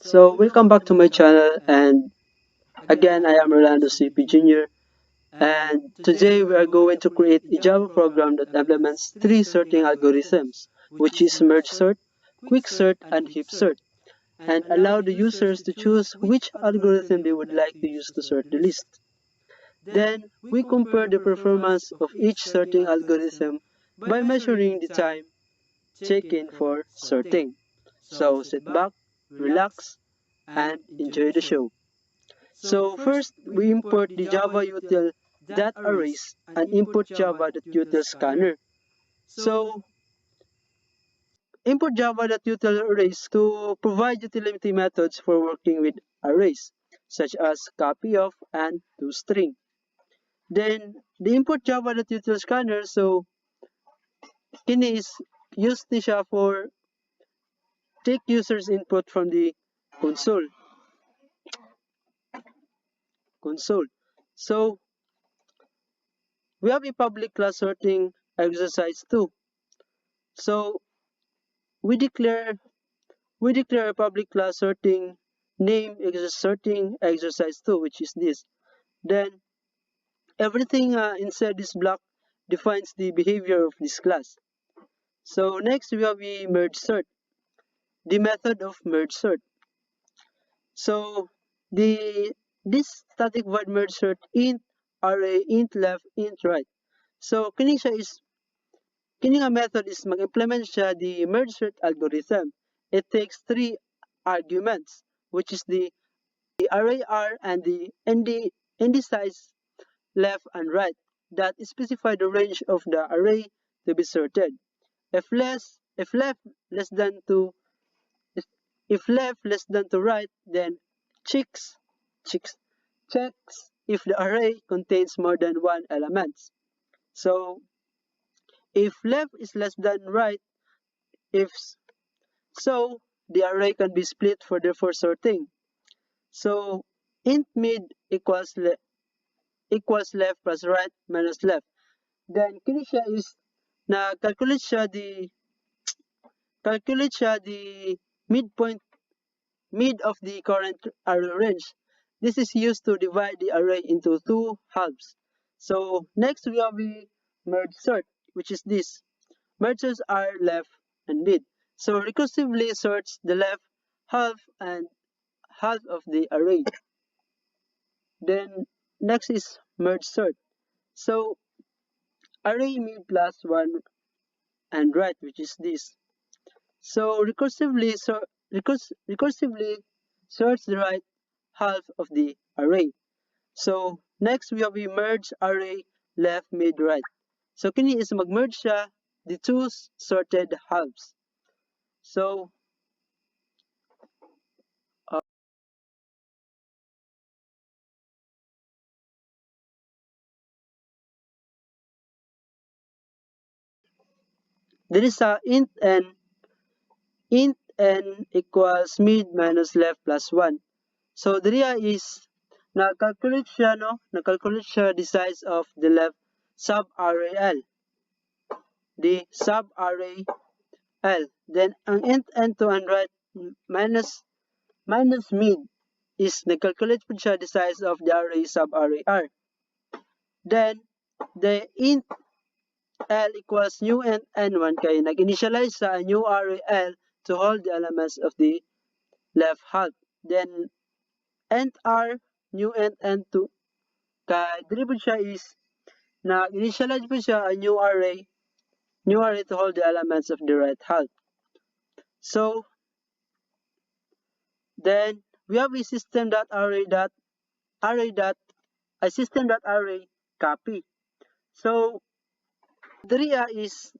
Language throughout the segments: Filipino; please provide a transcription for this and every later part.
So welcome back to my channel, and again I am Orlando CP Jr. And today we are going to create a Java program that implements three sorting algorithms, which is merge sort, quick sort, and heap sort, and allow the users to choose which algorithm they would like to use to sort the list. Then we compare the performance of each sorting algorithm by measuring the time taken for sorting. So sit back, relax, and enjoy the show. So first, we import the Java util that arrays and input Java that util scanner. So import Java that util arrays to provide utility methods for working with arrays, such as copy of and toString. Then the import Java that util scanner, so kini is used ni siya for take users input from the console. So we have a public class sorting exercise too. So we declare a public class sorting name sorting exercise 2, which is this. Then everything inside this block defines the behavior of this class. So next we have the merge sort, the method of merge sort. So this static void merge sort int array, int left, int right. So kini nga method is mag-implement siya the merge sort algorithm. It takes three arguments, which is the array R and the ND size left and right that specify the range of the array to be sorted. If left less than to right, then checks if the array contains more than one element. So if left is less than right, if so, the array can be split for sorting. So int mid equals left plus right minus left. Then kini siya is calculate siya the mid of the current array range. This is used to divide the array into two halves. So next we have the merge sort, which is this. Merges are left and mid. So recursively sorts the left half and half of the array. Then next is merge sort. So array mid plus 1 and right, which is this. So recursively sorts the right half of the array. So next we have a merge array left, mid, right. So kini is mag-merge siya the two sorted halves. So there is a int n equals mid minus left plus 1. So diriya is na-calculate siya the size of the left sub-array L. The sub-array L. Then ang int n2 and right minus mid is nag-calculate po siya the size of the array sub-array R. Then the int L equals new int n1 kay nag-initialize sa new array L to hold the elements of the left half. Then int R, new int n2 kay diri po siya is nag-initialize po siya a new array to hold the elements of the right half. So then we have a system.array copy. So diriya is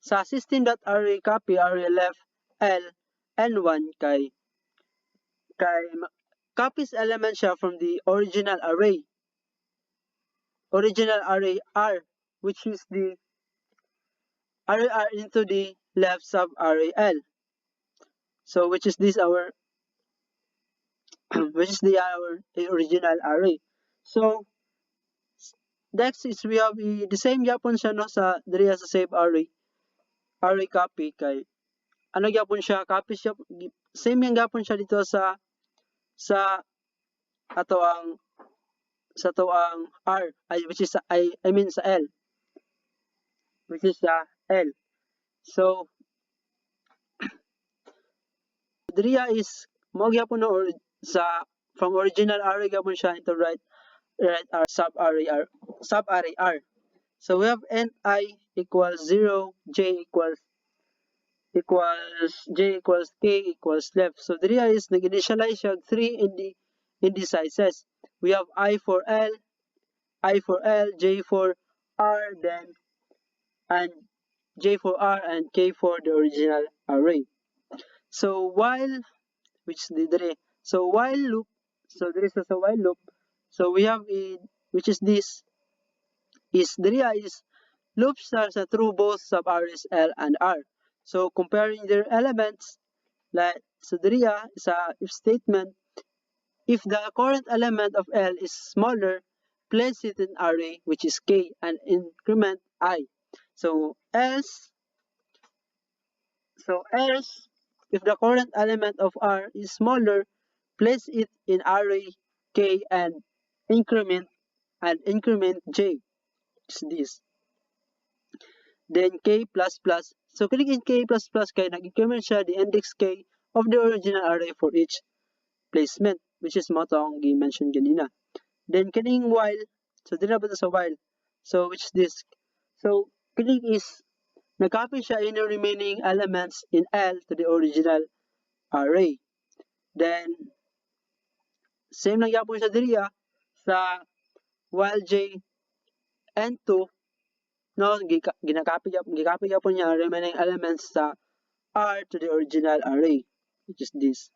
sa system.array copy array left L n1 kay copies element siya from the original array R, which is the array R into the left sub array L. So which is this our our original array. So next is we have the same yapon siya no sa diriya sa save array copy kay ano gyapon siya, copy siya, same yang gyapon siya dito sa ato ang R, which is I mean sa L, which is sa L. So diriya is mo gyapon no, or sa from original array gyapon siya into right R sub array R. So we have int I equals 0, j equals k equals left. So diriya is nag-initialize siya 3 indices. We have I for L, j for R, then and j for R and k for the original array. So while while loop, so there is a while loop. So we have which is this is diriya is loops are sa through both sub arrays L and R. So comparing their elements, like so diriya is a if statement. If the current element of L is smaller, place it in array which is k and increment I. So else, if the current element of R is smaller, place it in array k and increment j. Is this. Then k plus plus. So click in k plus plus kay nag-increment siya the index k of the original array for each placement, which is mo tong gi-mention ganina. Then kining while, so dira ba sa while? So which is this? So kining is nag-copy siya in the remaining elements in L to the original array. Then same lang yapon siya diriya sa while j n2, no, gikopy yapon niya remaining elements sa R to the original array, which is this.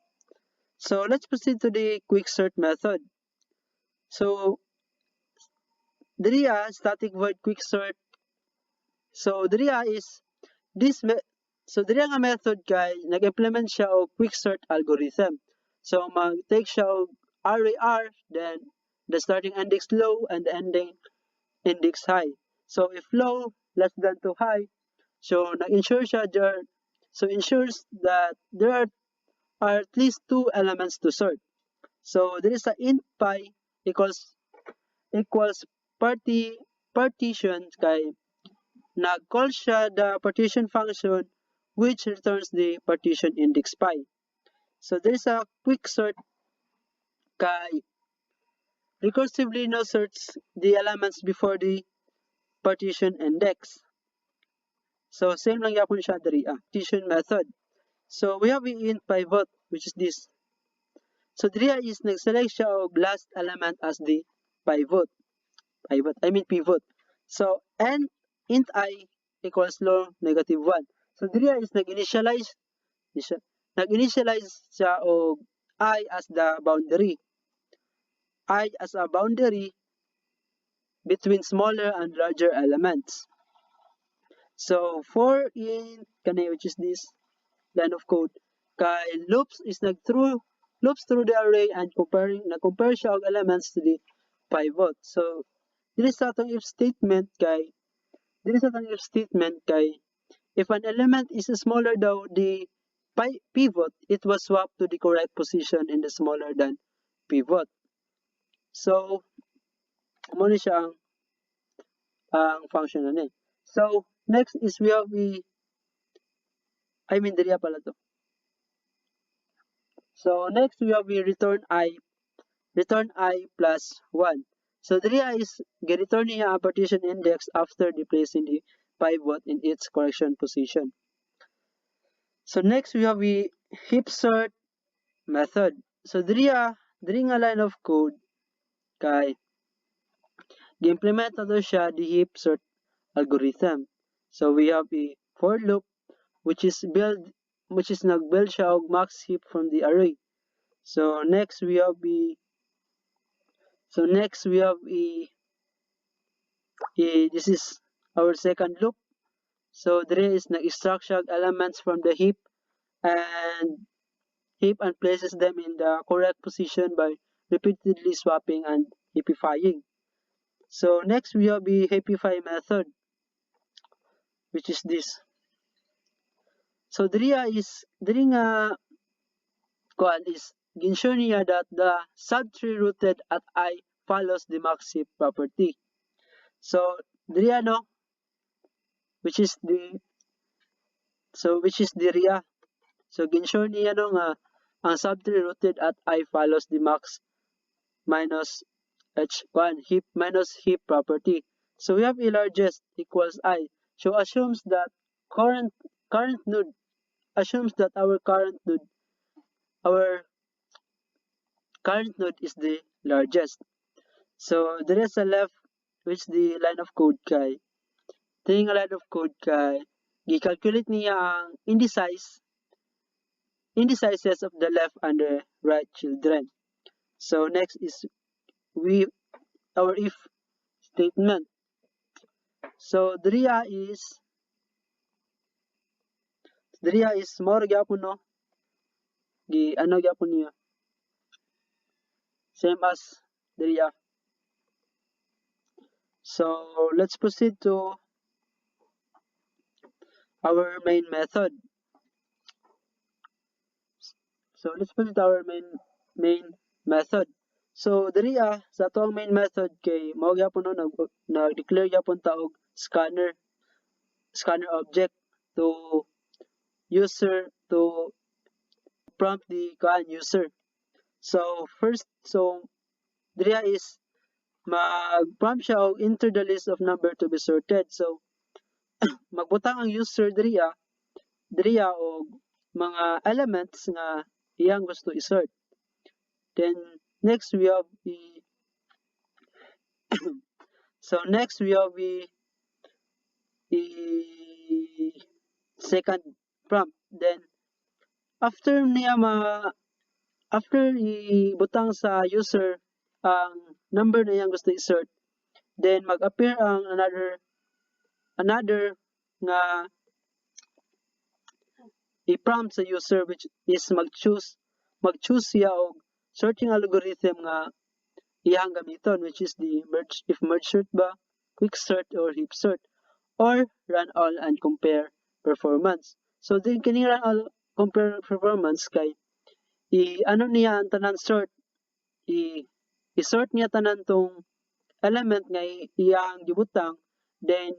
So let's proceed to the quicksort method. So diriya static void quicksort. So diriya is this so diriya nga method kay nag-implement siya og quicksort algorithm. So mag-take siya og array R, then the starting index low and the ending index high. So if low less than to high, so nag-ensure siya there, so ensures that there are at least two elements to sort. So there is a int pi equals partition kay nag-call siya the partition function which returns the partition index pi. So there is a quicksort kay recursively no sorts the elements before the partition index. So same lang yapon siya diri partition method. So we have int pivot, which is this. So diriya is nag-select siya og last element as the pivot. Pivot. So int I equals low negative 1. So diriya is nag-initialize siya og I as the boundary. I as a boundary between smaller and larger elements. So for int kani, which is this line of code, kay loops through the array and compare siya og elements to the pivot. So dili sa atong if statement kay if an element is smaller daw the pivot, it was swapped to the correct position in the smaller than pivot. So mo ni siya ang function na ni. So next is we have diriya pala to. So next we have return I plus 1. So diriya is gi-return niya ang partition index after placing the pivot in its correction position. So next we have heap sort method. So diri nga line of code kay gi-implement na to siya the heap sort algorithm. So we have a for loop which is nag-build siya og max heap from the array. So next we have this is our second loop. So there is nag-extract siya elements from the heap and places them in the correct position by repeatedly swapping and heapifying. So next we have the heapify method, which is this. So diri nga kuan is ginsure niya that the subtree rooted at I follows the max heap property. So diri which is the RIA. So ginsure niya nga ang subtree rooted at I follows the max minus h1 heap minus heap property. So we have a largest equals I. So assumes that current node assumes that our current node is the largest. So there is a left which the line of code kay. Tingin line of code kay gi-calculate niya ang indices of the left and the right children. So next is our if statement. So diriya is more gyapon no gyapon niya same as diriya. So let's proceed to our main method. So let's proceed to our main method. So diriya sa atong main method kay mao gyapon no nag-declare gyapon ta og scanner object to prompt the user. So first diriya is mag-prompt siya og enter the list of number to be sorted. So magbutang ang user diriya og mga elements nga iyang gusto i-sort. Then next we have the second prompt. Then after ibutang sa user ang number na iyang gusto i-sort, then mag-appear ang another nga i-prompt sa user which is mag-choose siya og sorting algorithm nga iyang gamiton which is the merge sort ba, quick sort or heap sort, or run all and compare performance. So then kini run all compare performance kay ano niya ang tanan sort i-sort niya tanan tong element nga iyang gibutang, then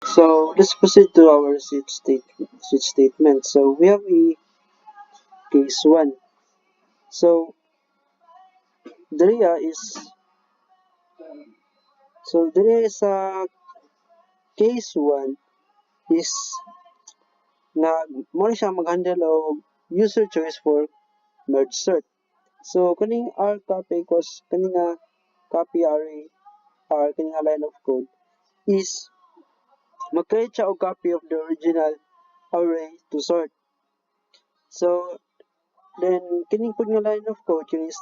so let's proceed to our switch statement. So we have case 1. So diriya is a case 1 is na mo siya mag-handle og user choice for merge sort. So kaning R copy equals kaning copy array or kaning line of code is mag-create siya og copy of the original array to sort. So then kining pud nga line of code is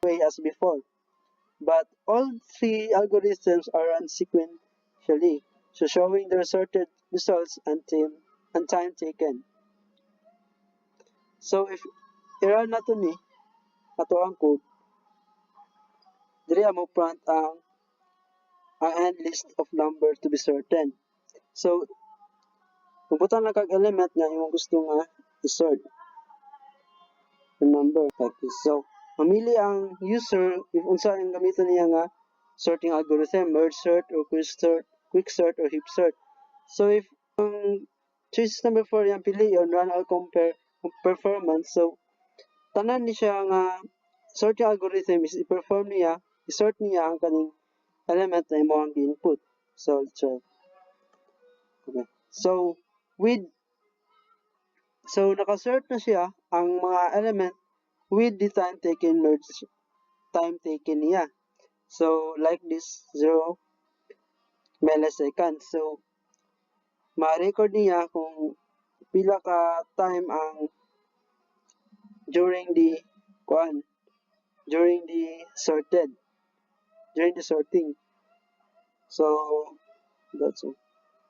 way as before. But all three algorithms are run sequentially, so showing the sorted results and time taken. So if i-run nato ni ato ang code, diri mo prompt ang end list of number to be sorted. So magbutang lang kag element na imong gusto nga i-sort the number like this. So mamili ang user if unsa ang gamiton niya nga sorting algorithm, merge sort or quick sort or heap sort. So if choice number 4 yung pili yon run all compare performance. So tanan ni siya nga sorting algorithm is i-sort niya ang kaning element na imo ang input. So let's try. Okay. So nakasort na siya ang mga element with the time taken niya. So like this 0 milliseconds. So ma-record niya kung pila ka time ang during the sorting. So that's all.